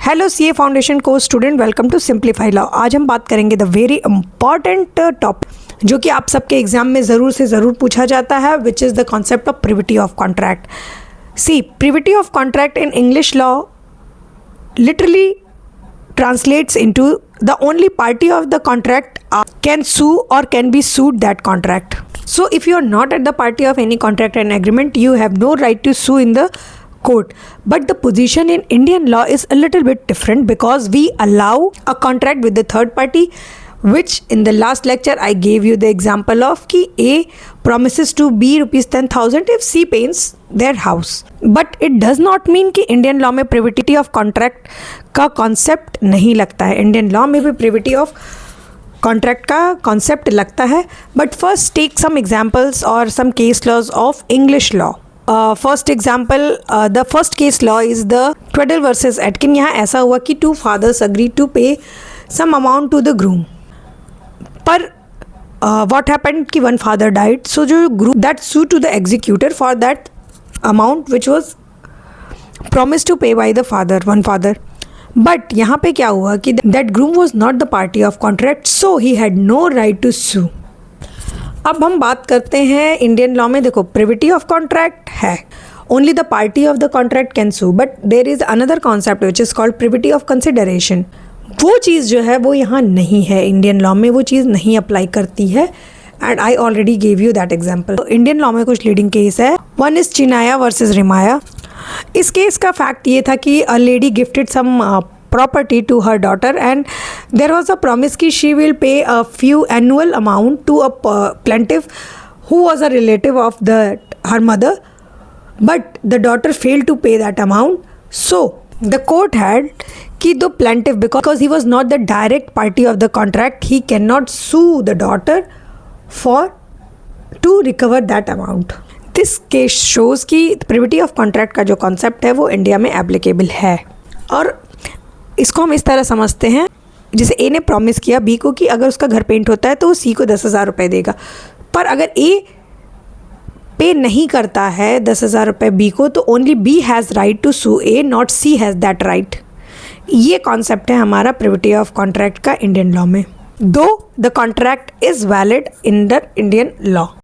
Hello CA foundation course student, welcome to simplify law. आज हम बात करेंगे द वेरी इंपॉर्टेंट टॉपिक जो कि आप सबके एग्जाम में ज़रूर से ज़रूर पूछा जाता है, which is the concept of privity of contract. See, privity of contract in English law literally translates into the only party of the contract can sue or can be sued that contract. So if you are not at the party of any contract and agreement, you have no right to sue in the court. But the position in Indian law is a little bit different because we allow a contract with the third party, which in the last lecture I gave you the example of कि A promises to B rupees 10,000 if C paints their house. But it does not mean कि Indian law में privity of contract का concept नहीं लगता है. Indian law में भी privity of contract का concept लगता है. But first take some examples or some case laws of English law. First example, the first case law is the Tweddle versus Atkin. यहाँ ऐसा हुआ कि two fathers agreed to pay some amount to the groom. पर what happened कि one father died, so जो group that sued to the executor for that amount which was promised to pay by the father, one father. But यहाँ पे क्या हुआ कि that groom was not the party of contract, so he had no right to sue. अब हम बात करते हैं इंडियन लॉ में। देखो, प्रिविटी ऑफ कॉन्ट्रैक्ट है, only the party of the contract can sue, but there is another concept which is called privity of consideration. वो चीज़ जो है वो यहाँ नहीं है, इंडियन लॉ में वो चीज़ नहीं अप्लाई करती है, and I already gave you that example. Indian law में कुछ लीडिंग केस है। One is Chinnaya versus Ramayya. इस केस का फैक्ट ये था कि a lady gifted some property to her daughter and there was a promise कि she will pay a few annual amount to a plaintiff who was a relative of her mother, but the daughter failed to pay that amount. So the court had कि the plaintiff, because he was not the direct party of the contract, he cannot sue the daughter to recover that amount. This case shows कि privity of contract का जो concept है वो India में applicable है। और इसको हम इस तरह समझते हैं, जैसे ए ने प्रॉमिस किया बी को कि अगर उसका घर पेंट होता है तो वो सी को 10,000 रुपये देगा, पर अगर ए पे नहीं करता है 10,000 रुपये बी को, तो only B has right to sue A, not C has that right. ये कॉन्सेप्ट है हमारा प्रिविटी ऑफ कॉन्ट्रैक्ट का इंडियन लॉ में, though the contract is valid in the Indian law.